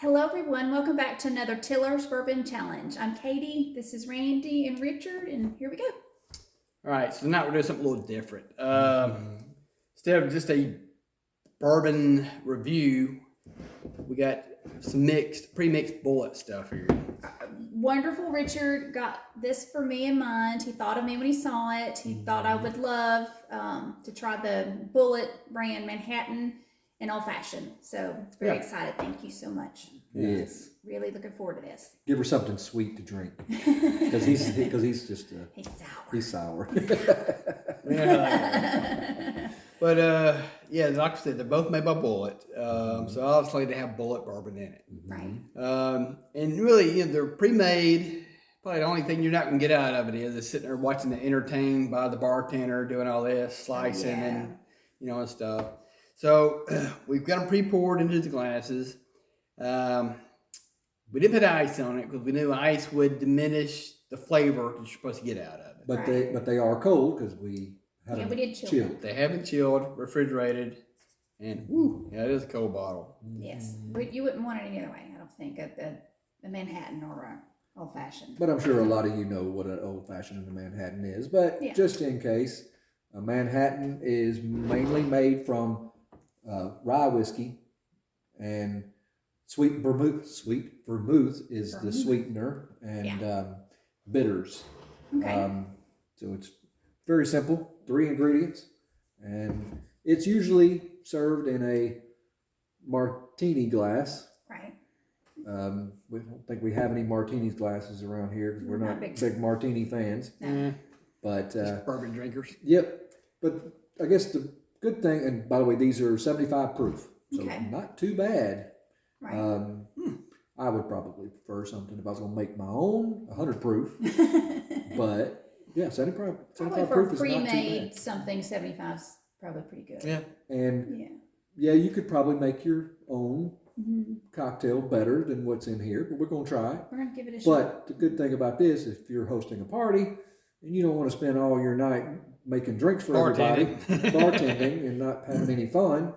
Hello, everyone. Welcome back to another Tiller's Bourbon Challenge. I'm Katie. This is Randy and Richard, and here we go. All right, so tonight we're doing something a little different. Instead of just a bourbon review, we got some pre-mixed Bulleit stuff here. Wonderful Richard got this for me in mind. He thought of me when he saw it. He thought I would love to try the Bulleit brand Manhattan and Old Fashioned. So very excited. Thank you so much. Yes. Really looking forward to this. Give her something sweet to drink because he's just he's sour. Yeah. But like I said, they're both made by Bulleit. So obviously they have Bulleit bourbon in it. Right. And really, they're pre-made. Probably the only thing you're not going to get out of it is sitting there watching the entertained by the bartender doing all this, slicing and and stuff. So we've got them pre-poured into the glasses. We didn't put ice on it because we knew ice would diminish the flavor that you're supposed to get out of it. But they are cold because we had them we did chill. chilled. They haven't chilled, refrigerated, and it is a cold bottle. Yes, but you wouldn't want it any other way. I don't think the Manhattan or a Old Fashioned. But I'm sure a lot of you know what an old fashioned and a Manhattan is. But just in case, a Manhattan is mainly made from rye whiskey, and sweet vermouth is the sweetener, and bitters. Okay. So it's very simple, 3 ingredients, and it's usually served in a martini glass. Right. We don't think we have any martinis glasses around here because we're not big martini fans. No. But just bourbon drinkers. Yep. But I guess the good thing, and by the way, these are 75 proof, so not too bad. Right. I would probably prefer something if I was going to make my own 100 proof. But yeah, 75 proof is not too bad. Something 75 is probably pretty good. Yeah. And you could probably make your own cocktail better than what's in here, but we're going to try it. We're going to give it a shot. But the good thing about this, if you're hosting a party and you don't want to spend all your night making drinks for everybody, bartending and not having any fun,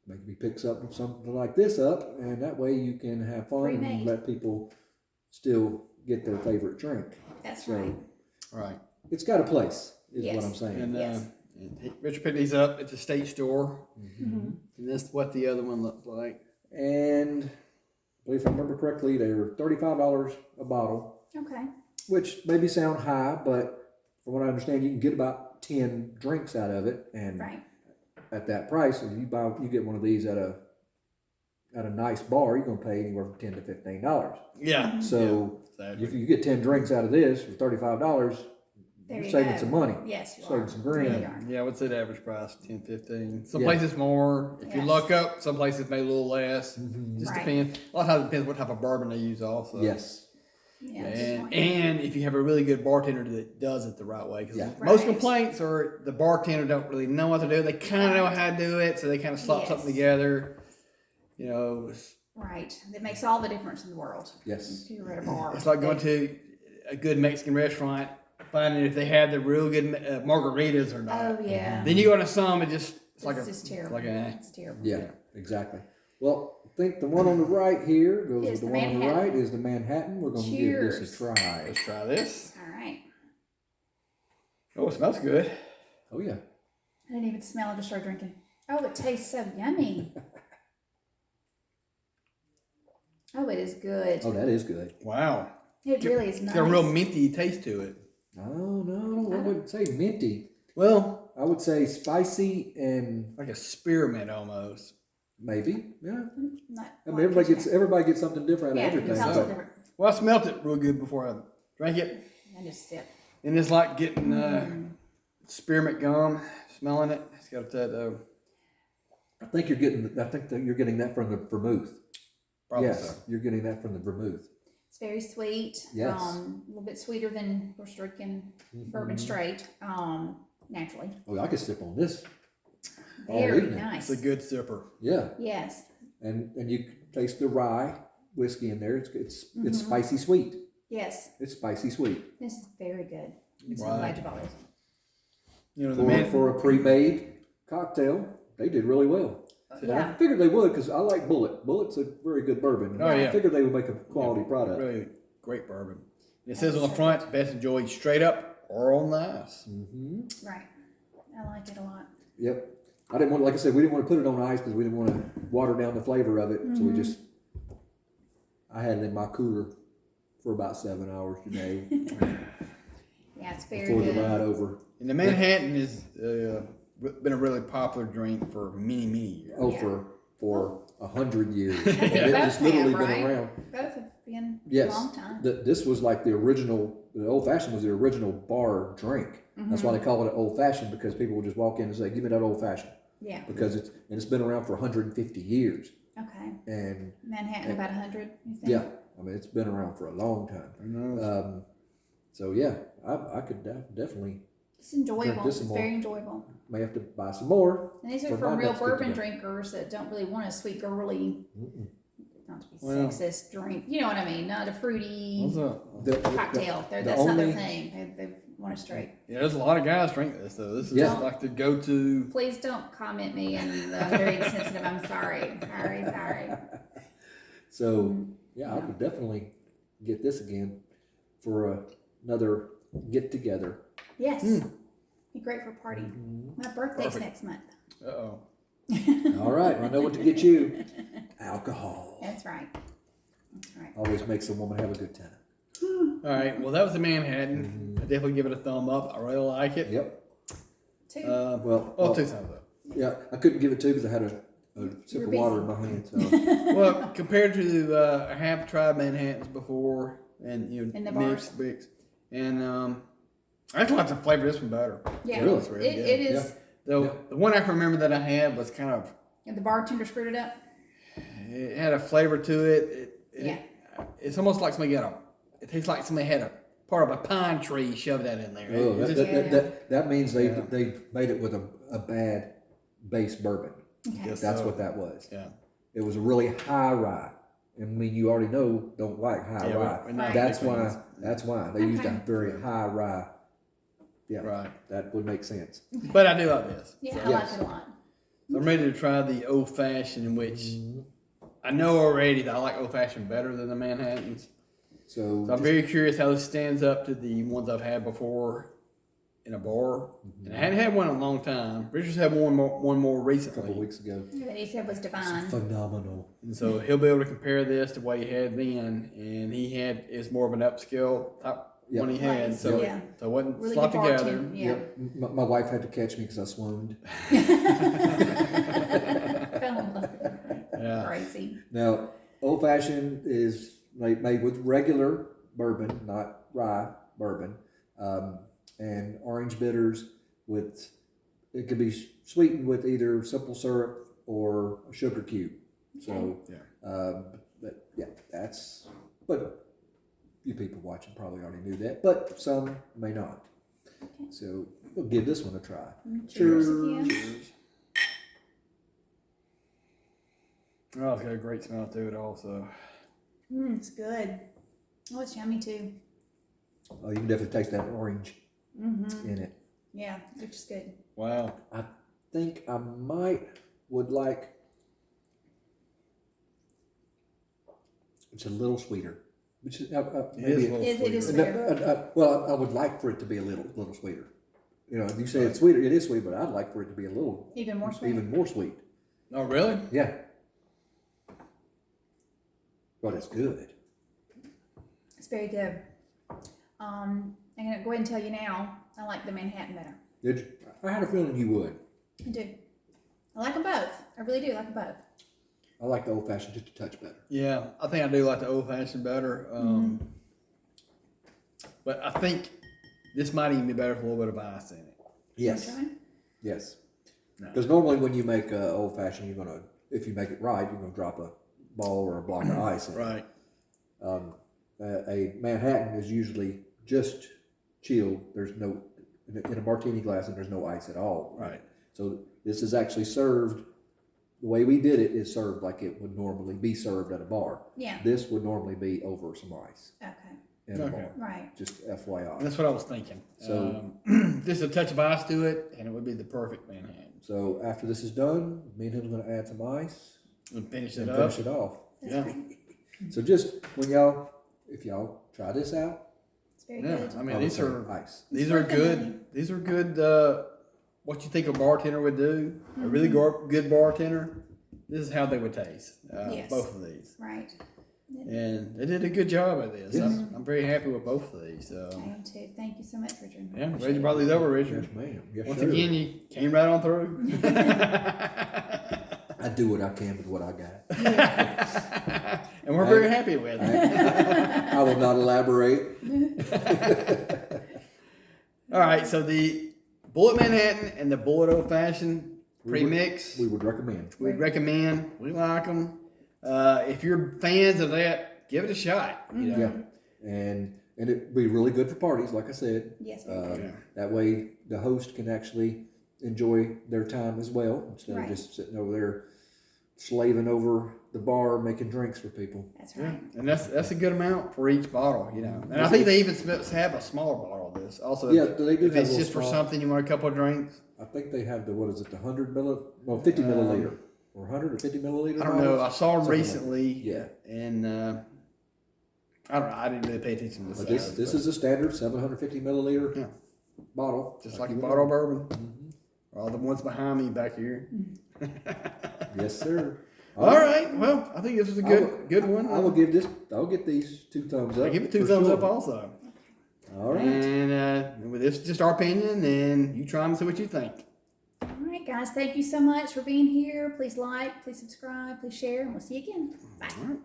maybe picks up something like this up, and that way you can have fun and let people still get their favorite drink. That's right. Right. It's got a place, is what I'm saying. And Richard picked these up at the state store. And this is what the other one looked like. And I believe if I remember correctly, they were $35 a bottle. Okay. Which maybe sound high, but from what I understand, you can get about 10 drinks out of it, and at that price, if you get one of these at a nice bar, you're going to pay anywhere from $10 to $15. Yeah. So if you get 10 drinks out of this for $35, you're saving some money. Yes, you saving some grand. Really are. Yeah, I would say the average price $10, $15. Some places more. If you luck up, some places may a little less. Just depends. A lot of times it depends what type of bourbon they use also. Yes. Yeah, and if you have a really good bartender that does it the right way, because most complaints are the bartender don't really know what to do. They kind of know how to do it, so they kind of slap something together. Right. That makes all the difference in the world. Yes. If you're at a bar. It's like going to a good Mexican restaurant, finding if they have the real good margaritas or not. Oh yeah. Then you go to some, it's just terrible. It's terrible. Yeah, exactly. Well, I think the one on the right here goes with the one on the right is the Manhattan. We're going to give this a try. Let's try this. All right. Oh, it smells good. Oh, yeah. I didn't even smell it to start drinking. Oh, it tastes so yummy. Oh, it is good. Oh, that is good. Wow. It really is nice. It's got a real minty taste to it. Oh, no, I wouldn't say minty. Well, I would say spicy and... like a spearmint almost. Maybe, yeah. I mean, everybody gets something different out of everything. Different. Well, I smelt it real good before I drank it. I just sip. And it's like getting spearmint gum, smelling it. It's got that. I think you're getting that from the vermouth. Probably yes, you're getting that from the vermouth. It's very sweet. Yes. A little bit sweeter than we're drinking bourbon straight. Naturally. Oh, I could sip on this. Very nice. It's a good sipper. Yeah. Yes. And you can taste the rye whiskey in there. It's spicy sweet. Yes. It's spicy sweet. This is very good. I'm so glad you bought it. For a pre-made cocktail, they did really well. Yeah. I figured they would because I like Bulleit. Bulleit's a very good bourbon. Oh, yeah. I figured they would make a quality product. Really great bourbon. It says on the front, best enjoyed straight up or on the ice. Mm-hmm. Right. I like it a lot. Yep. I didn't want, like I said, we didn't want to put it on ice because we didn't want to water down the flavor of it. So I had it in my cooler for about 7 hours today Yeah, it's very before good. the ride over. And the Manhattan has been a really popular drink for many, many years. Oh, Yeah. for 100 years. I think It both has literally have, been right? around. Both have been Yes. a long time. This was like the original. The old fashioned was the original bar drink. That's why they call it an old fashioned, because people would just walk in and say, "Give me that old fashioned," Yeah. because it's been around for 150 years. Okay. And Manhattan about 100. You think? yeah, I mean it's been around for a long time. Who knows? So yeah, I could definitely It's enjoyable. Drink this It's some more. very enjoyable. may have to buy some more. And these are for for my real next bourbon get-together. drinkers that don't really want a sweet girly, not to be Well- sexist drink. You know what I mean? Not a fruity What's up? cocktail. That's not their thing. They want a straight. Yeah, there's a lot of guys drink this though. This is Yeah. just like the go-to. Please don't comment me and very insensitive. I'm sorry. Sorry. So yeah, I would definitely get this again for another get together. Yes. Be great for a party. My birthday's Perfect. next month. Uh-oh. All right, I know what to get you. Alcohol That's right. That's right. always makes a woman have a good time. All right. Well, that was the Manhattan. I definitely give it a thumb up. I really like it. Yep. Two. Well, 2 thumbs up. yeah, I couldn't give it two because I had a sip were of water busy. in my hand. So Well, compared to I have tried Manhattans before, and In the mixed, and I actually like the flavor of this one better. Yeah. Really? It's really good. It is. Though the one I can remember that I had was kind of, And the bartender screwed it up. it had a flavor to it. Yeah. It's almost like somebody it tastes like somebody had a part of a pine tree shoved that in there. oh, It's that, just- that means they Yeah. they made it with a bad base bourbon. Okay. Yes. That's So, what that was. yeah. It was a really high rye. I mean, you already know don't like high Yeah, rye. we're not That's big why. fans. That's why they used a Okay. very high rye. Yeah, Right. that would make sense. But I do like this. Yeah, So, I like it a lot. so I'm ready to try the old fashioned, which I know already that I like old fashioned better than the Manhattans. So, So I'm very curious how this stands up to the ones I've had before in a bar. And I hadn't had one in a long time. Richard's had one more a recently. couple weeks ago, That he said was divine. phenomenal. And so he'll be able to compare this to what he had then. And he had is more of an upscale type Yep. one he had. Right, So, yeah. so it wasn't Really slopped good together. bartender. Yeah. Yep. My wife had to catch me because I swooned. Fell in love with it. Yeah. Crazy. Now, old fashioned is made with regular bourbon, not rye bourbon, and orange bitters. With it could be sweetened with either simple syrup or a sugar cube. So, but yeah, but you people watching probably already knew that, but some may not. So we'll give this one a try. Cheers again. Cheers. Oh, it's got a great smell to it also. It's good. Oh, it's yummy too. Oh, you can definitely taste that orange in it. Yeah, which is good. Wow. I think I would like. It's a little sweeter, which is maybe a little It is sweeter. sweeter. well, I would like for it to be a little sweeter. You know, you say it's sweeter, it is sweet, but I'd like for it to be a little Even more sweet. even more sweet. Oh, really? Yeah, but it's good. It's very good. I'm gonna go ahead and tell you now. I like the Manhattan better. Did you? I had a feeling you would. I do. I like them both. I really do like them both. I like the old fashioned just a touch better. Yeah, I think I do like the old fashioned better. But I think this might even be better with a little bit of ice in it. Yes, Try? yes. No. Because normally when you make old fashioned, you're gonna, if you make it right, you're gonna drop a ball or a block of ice in it. Right. A Manhattan is usually just chilled. There's no in a martini glass, and there's no ice at all. Right. So this is actually served. The way we did it is served like it would normally be served at a bar. Yeah. This would normally be over some ice Okay. in a Okay. bar. Right. Just FYI. That's what I was thinking. So- Just a touch of ice to it, and it would be the perfect Manhattan. So after this is done, me and him are going to add some ice And finish it and up. finish it off. That's Yeah. great. So just when y'all, if y'all try this out, It's very Yeah, good. I mean I would these say are ice. these It's are worth the good. money. These are good. What you think a bartender would do? A really good bartender. This is how they would taste. Yes. Both of these, Right. and they did a good job of this. Yes. I'm very happy with both of these. I am too. Thank you so much, Richard. Yeah, Appreciate ready to brought it. these over, Richard. Yes, ma'am. Yes, Once sir. again, you came right on through. I do what I can with what I got. And we're very happy with it. I will not elaborate. All right, so the Bulleit Manhattan and the Bulleit Old Fashioned pre-mix, We would recommend. we recommend. We like them. If you're fans of that, give it a shot. You know? Yeah, and it'd be really good for parties, like I said. Yes, very good. Yeah. That way, the host can actually enjoy their time as well instead Right. of just sitting over there slaving over the bar making drinks for people. That's Yeah, right. and that's a good amount for each bottle, you know. And I think they even have a smaller bottle of this. Also, Yeah, if, they do if have it's a just for small- something you want a couple of drinks. I think they have the 50 milliliter or 100 or 50 milliliter. I don't know. I bottles? saw them Something like recently. that. Yeah. And I don't know. I didn't really pay attention to the But size. this is a standard 750 milliliter Yeah. bottle, just like a you would bottle of know. bourbon. Mhm. All the ones behind me back here. Yes, sir. All right. Well, I think this was a good one. I'll get these 2 thumbs up. I give it 2 for thumbs sure. up also. All right. And with this is just our opinion, and you try them and see what you think. All right, guys. Thank you so much for being here. Please like, please subscribe, please share, and we'll see you again. Bye. All right.